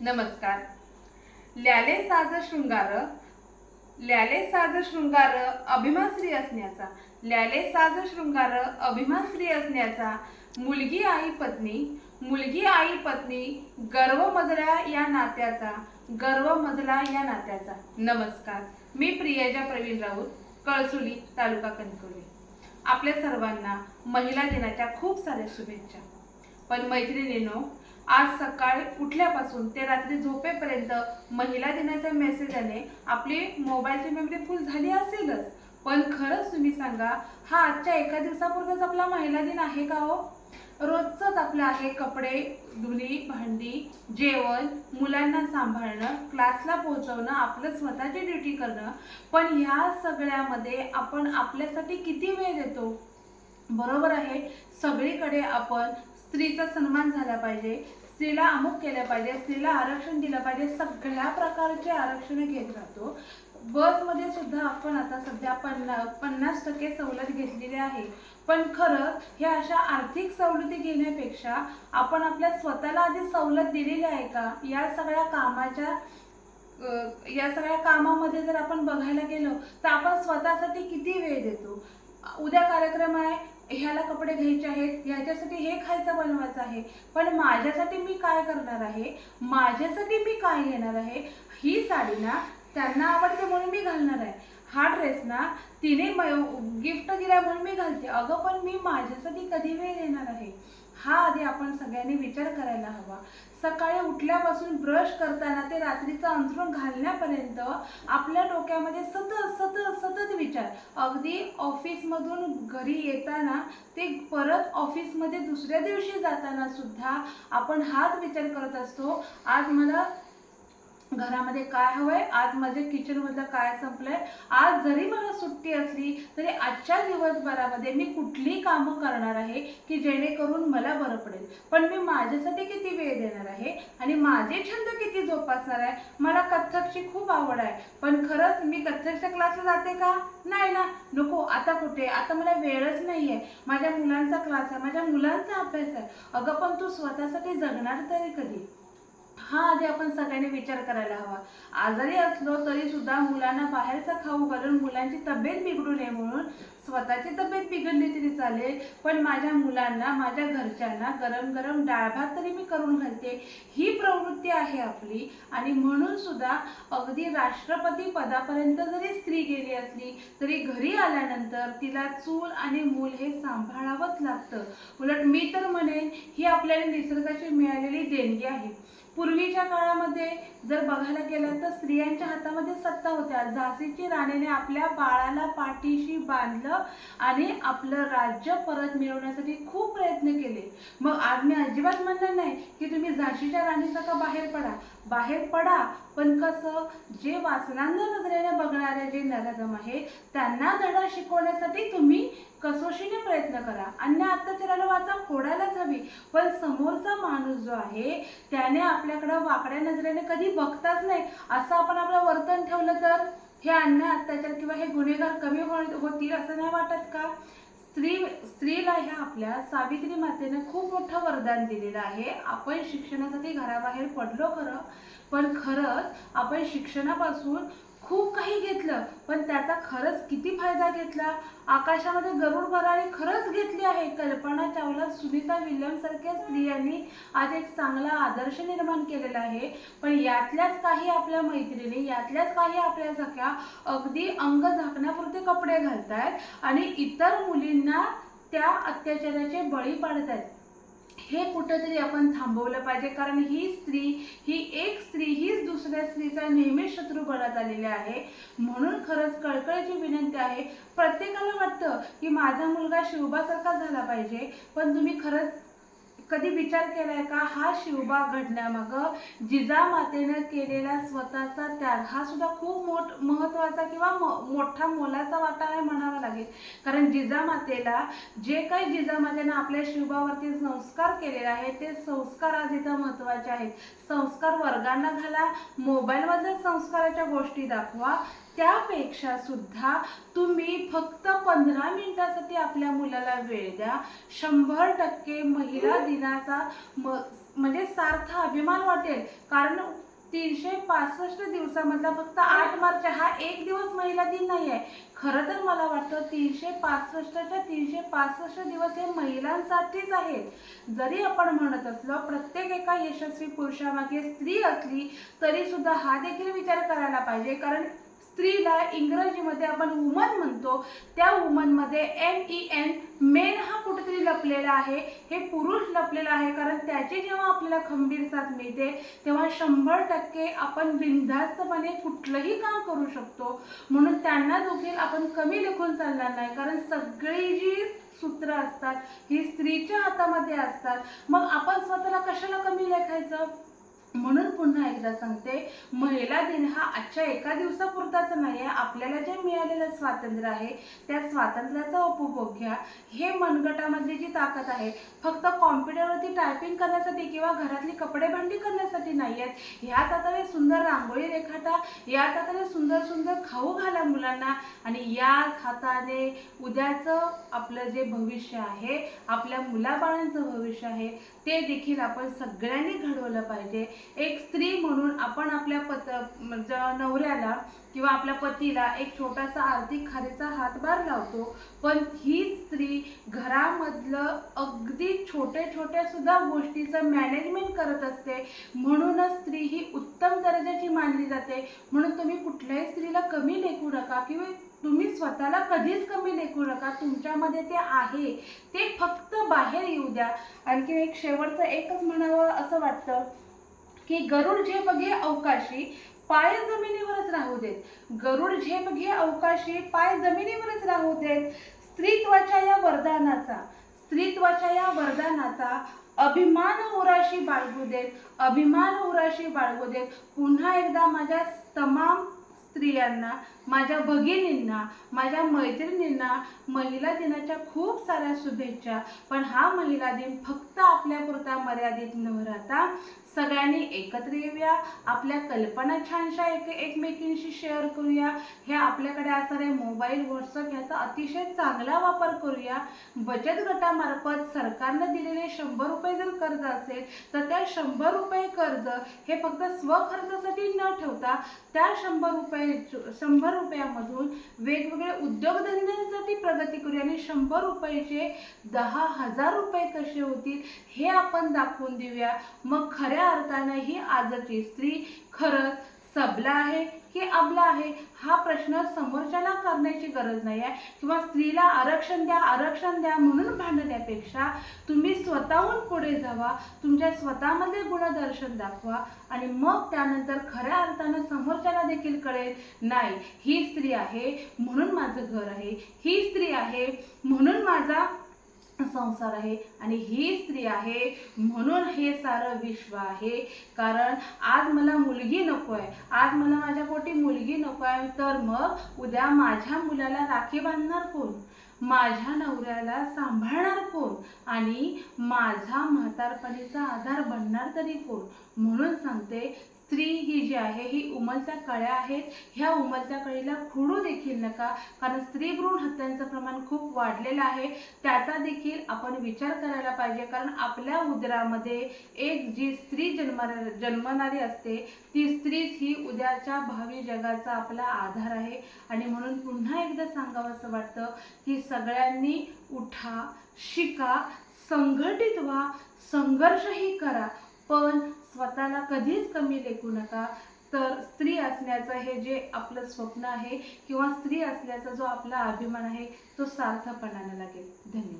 नमस्कार. ल्याले साज शृंगार, ल्याले साज शृंगार अभिमान स्त्री असण्याचा, ल्याले साज शृंगार अभिमान स्त्री असण्याचा, मुलगी आई पत्नी, मुलगी आई पत्नी, गर्व मजला या नात्याचा, गर्व मजला या नात्याचा. नमस्कार. मी प्रियजा प्रवीण राऊत, कळसुली, तालुका कणकवली. आपल्या सर्वांना महिला दिनाच्या खूप साऱ्या शुभेच्छा. पण मैत्रिणींनो, आज सकाळी उठल्यापासून ते रात्री झोपेपर्यंत महिला दिनाच्या मेसेजने आपली मोबाईलची मेमरी फुल झाली असेलच. पण खरंच तुम्ही सांगा, हा आजच्या एका दिवसापुरताच आपला महिला दिन आहे का हो? रोजच आपलं आहे कपडे धुणी, भांडी, जेवण, मुलांना सांभाळणं, क्लासला पोहोचवणं, आपलं स्वतःची ड्युटी करणं. पण ह्या सगळ्यामध्ये आपण आपल्यासाठी किती वेळ देतो? बरोबर आहे, सगळीकडे आपण स्त्रीचा सन्मान झाला पाहिजे, स्त्रीला अमुक केलं पाहिजे, स्त्रीला आरक्षण दिलं पाहिजे, सगळ्या प्रकारचे आरक्षण घेत राहतो. बसमध्ये सुद्धा आपण आता सध्या 50% सवलत घेतलेली आहे. पण खरंच ह्या अशा आर्थिक सवलती घेण्यापेक्षा आपण आपल्या स्वतःला आधी सवलत दिलेली आहे का? या सगळ्या कामामध्ये जर आपण बघायला गेलो तर आपण स्वतःसाठी किती वेळ देतो? उद्या कार्यक्रम आहे, ह्याला कपडे घ्यायचे आहेत, ह्याच्यासाठी हे खायचं बनवायचं आहे, पण माझ्यासाठी मी काय करणार आहे? माझ्यासाठी मी काय घेणार आहे? ही साडी ना त्यांना आवडते म्हणून मी घालणार आहे, हा ड्रेस ना तिने गिफ्ट दिला म्हणून मी घालते. अगं, पण मी माझ्यासाठी कधी वेळ देणार आहे? हा आधी आपण सगळ्यांनी विचार करायला हवा. सकाळी उठल्यापासून ब्रश करताना ते रात्रीचं अंथरूण घालण्यापर्यंत आपल्या डोक्यामध्ये सतत सतत सतत विचार. अगदी ऑफिसमधून घरी येताना ते परत ऑफिसमध्ये दुसऱ्या दिवशी जाताना सुद्धा आपण हाच विचार करत असतो, आज मला घरामध्ये काय हवंय, आज माझ्या किचनमधलं काय संपलंय, आज जरी मला सुट्टी असली तरी आजच्या दिवसभरामध्ये मी कुठली कामं करणार आहे की जेणेकरून मला बरं पडेल. पण मी माझ्यासाठी किती वेळ देणार आहे आणि माझे छंद किती जोपासणार आहे? मला कथ्थकची खूप आवड आहे, पण खरंच मी कथ्थकच्या क्लासला जाते का? नाही ना, नको, आता कुठे, आता मला वेळच नाही आहे, माझ्या मुलांचा क्लास आहे, माझ्या मुलांचा अभ्यास आहे. अगं, पण तू स्वतःसाठी जगणार तरी कधी? हा आधी आपण सगळ्यांनी विचार करायला हवा. आजारी असलो तरी सुद्धा मुलांना बाहेरचा खाऊ घालून मुलांची तब्येत बिघडू नये म्हणून स्वतःची तब्येत बिघडली तरी चालेल, पण माझ्या मुलांना, माझ्या घरच्यांना गरम गरम डाळ भात तरी मी करून घालते. ही प्रवृत्ती आहे आपली. आणि म्हणून सुद्धा अगदी राष्ट्रपती पदापर्यंत जरी स्त्री गेली असली तरी घरी आल्यानंतर तिला चूल आणि मूल हे सांभाळावंच लागतं. उलट मी तर म्हणेन, ही आपल्याला निसर्गाची मिळालेली देणगी आहे. पूर्वीच्या काळामध्ये जर बघायला गेलं तर स्त्रियांच्या हातामध्ये सत्ता होत्या. झाशीची राणीने आपल्या बाळाला पाठीशी बांधलं आणि आपलं राज्य परत मिळवण्यासाठी खूप प्रयत्न केले. मग आज मी अजिबात म्हणणार नाही की तुम्ही झाशीच्या राणीसारखं बाहेर पडा, पण कसं, जे वासनांध नजरेने बघणारे जे नराधम आहे त्यांना धडा शिकवण्यासाठी तुम्ही कसोशीने प्रयत्न करा. अन्य अत्याचाराला वाचा फोडायलाच हवी, पण समोरचा माणूस जो आहे त्याने आपल्याकडं वाकड्या नजरेने कधी बघताच नाही. असं आपण आपलं वर्तन ठेवलं तर हे अन्याय, अत्याचार किंवा हे गुन्हेगार कमी होतील असं नाही वाटत का? स्त्रीला ह्या आपल्या सावित्री मातेने खूप मोठं वरदान दिलेलं आहे. आपण शिक्षणासाठी घराबाहेर पडलो खरं, पण खरंच आपण शिक्षणापासून खूप काही घेतलं, पण त्याचा खरंच किती फायदा घेतला? आकाशामध्ये गरुड भरारी खरंच घेतली आहे. कल्पना चावला, सुनीता विल्यम्स सारख्या स्त्रियांनी आज एक चांगला आदर्श निर्माण केलेला आहे. पण यातल्याच काही आपल्या मैत्रिणी, यातल्याच काही आपल्या सख्या अगदी अंग झाकण्यापुरते कपडे घालतायत आणि इतर मुलींना त्या अत्याचाराचे बळी पाडतायत. हे कुठेतरी आपण थांबवलं पाहिजे, कारण ही एक स्त्री हीच दुसऱ्या स्त्रीचा नेहमीच शत्रू बनत आलेली आहे. म्हणून खरंच कळकळीची विनंती आहे. प्रत्येकाला वाटतं की माझा मुलगा शिवबासारखा झाला पाहिजे, पण तुम्ही खरंच कधी विचार केलाय का, हा शिवबा घडण्यामागं जिजामातेनं केलेला स्वतःचा त्याग हा सुद्धा खूप महत्त्वाचा किंवा मोठा मोलाचा वाटा आहे म्हणावा लागेल. कारण जिजामातेला जे काही जिजामातेनं आपल्या शिवबावरती संस्कार केलेले आहेत ते संस्कार आज इथं महत्त्वाचे आहेत. संस्कार वर्गांना घाला, मोबाईलमधल्या संस्काराच्या गोष्टी दाखवा, त्यापेक्षा सुद्धा तुम्ही फक्त 15 मिनिटासाठी आपल्या मुलाला वेळ द्या. 100% महिला दिनाचा म्हणजे सार्थ अभिमान वाटेल, कारण 365 दिवसामधला फक्त 8 मार्च हा एक दिवस महिला दिन नाही आहे. खरं तर मला वाटतं 365च्या 365 दिवस हे महिलांसाठीच आहेत. जरी आपण म्हणत असलो प्रत्येक एका यशस्वी पुरुषामागे स्त्री असली तरी सुद्धा हा देखील विचार करायला पाहिजे, कारण स्त्रीला इंग्रजीमध्ये आपण वुमन म्हणतो, त्या वुमनमध्ये MEN मेन हा कुठेतरी लपलेला आहे, हे पुरुष लपलेला आहे. कारण त्याची जेव्हा आपल्याला खंबीर साथ मिळते तेव्हा 100% आपण बिनधास्तपणे कुठलंही काम करू शकतो. म्हणून त्यांना देखील आपण कमी लेखून चालणार नाही, कारण सगळी जी सूत्र असतात ही स्त्रीच्या हातामध्ये असतात. मग आपण स्वतःला कशाला कमी लेखायचं? म्हणून पुन्हा एकदा सांगते, महिला दिन हा आजच्या एका दिवसापुरताच नाही आहे. आपल्याला जे मिळालेलं स्वातंत्र्य आहे त्या स्वातंत्र्याचा उपभोग घ्या. हे मनगटामधली जी ताकद आहे फक्त कॉम्प्युटरवरती टायपिंग करण्यासाठी किंवा घरातली कपडे भांडी करण्यासाठी नाही आहेत. ह्याच हाताने सुंदर रांगोळी रेखाटा, याच हाताने सुंदर सुंदर खाऊ घाला मुलांना, आणि याच हाताने उद्याचं आपलं जे भविष्य आहे, आपल्या मुलाबाळांचं भविष्य आहे, ते देखील आपण सगळ्यांनी घडवलं पाहिजे. एक स्त्री म्हणून आपण आपल्या नवऱ्याला किंवा आपल्या पतीला एक छोटासा आर्थिक खारीचा हातभार लावतो, पण ही स्त्री घरामधलं अगदी छोट्या छोट्या सुद्धा गोष्टीचं मॅनेजमेंट करत असते. म्हणूनच स्त्री ही उत्तम दर्जाची मानली जाते. म्हणून तुम्ही कुठल्याही स्त्रीला कमी लेखू नका किंवा तुम्ही स्वतःला कधीच कमी लेखू नका. तुमच्यामध्ये ते आहे, ते फक्त बाहेर येऊ द्या. आणखी एक शेवटचं एकच म्हणावं असं वाटतं की गरुड झेप घे अवकाशी, पाय जमिनीवरच राहू देत. गरुड झेप घे अवकाशी, पाय जमिनीवरच राहू देत. स्त्रीत्वाच्या या वरदानाचा अभिमान उराशी बाळगू देत, अभिमान उराशी बाळगू देत. पुन्हा एकदा माझ्या तमाम स्त्रियांना, माझ्या भगिनींना, माझ्या मैत्रिणींना महिला दिनाच्या खूप साऱ्या शुभेच्छा. पण हा महिला दिन फक्त आपल्यापुरता मर्यादित न राहता सगळ्यांनी एकत्र येऊया, आपल्या कल्पना छानशा एकमेकींशी शेअर करूया. हे आपल्याकडे असणारे मोबाईल, व्हॉट्सअप याचा अतिशय चांगला वापर करूया. बचत गटामार्फत सरकारनं दिलेले 100 रुपये जर कर्ज असेल तर त्या 100 रुपये कर्ज हे फक्त स्वखर्चासाठी न ठेवता त्या 100 रुपयामधून वेगवेगळे उद्योगधंद्यांसाठी प्रगती करूया, आणि 100 रुपयाचे 10,000 रुपये कसे होतील हे आपण दाखवून देऊया. मग खऱ्या अर्थानं ही आजची स्त्री खरंच सबला आहे की अबला आहे हा प्रश्न समोरच्याला करण्याची गरज नाही आहे, किंवा स्त्रीला आरक्षण द्या म्हणून भांडण्यापेक्षा तुम्ही स्वतःहून पुढे जावा, तुमच्या स्वतःमध्ये गुणदर्शन दाखवा, आणि मग त्यानंतर खऱ्या अर्थानं समोरच्याला देखील कळेल, नाही ही स्त्री आहे म्हणून माझं घर आहे, ही स्त्री आहे म्हणून माझा संसार आहे, आणि ही स्त्री आहे म्हणून हे सारं विश्व आहे. कारण आज मला मुलगी नको आहे, आज मला माझ्या पोटी मुलगी नको आहे, तर मग उद्या माझ्या मुलाला राखी बांधणार कोण, माझ्या नवऱ्याला सांभाळणार कोण, आणि माझा म्हातारपणीचा आधार बनणार तरी कोण. म्हणून सांगते, स्त्री ही जी आहे ही उमलत्या कळ्या आहेत. ह्या उमलत्या कळीला खुडू देखील नका, कारण स्त्री भ्रूण हत्यांचं प्रमाण खूप वाढलेलं आहे. त्याचा देखील आपण विचार करायला पाहिजे, कारण आपल्या उदरामध्ये एक जी स्त्री जन्मणारी असते ती स्त्रीच ही उद्याच्या भावी जगाचा आपला आधार आहे. आणि म्हणून पुन्हा एकदा सांगावंसं वाटतं की सगळ्यांनी उठा, शिका, संघटित व्हा, संघर्षही करा, पण स्वतःला कधीच कमी लेखू नका. तर स्त्री असण्याचं हे जे आपलं स्वप्न आहे किंवा स्त्री असल्याचा जो आपला अभिमान आहे तो सार्थपणाला लागेल. धन्यवाद.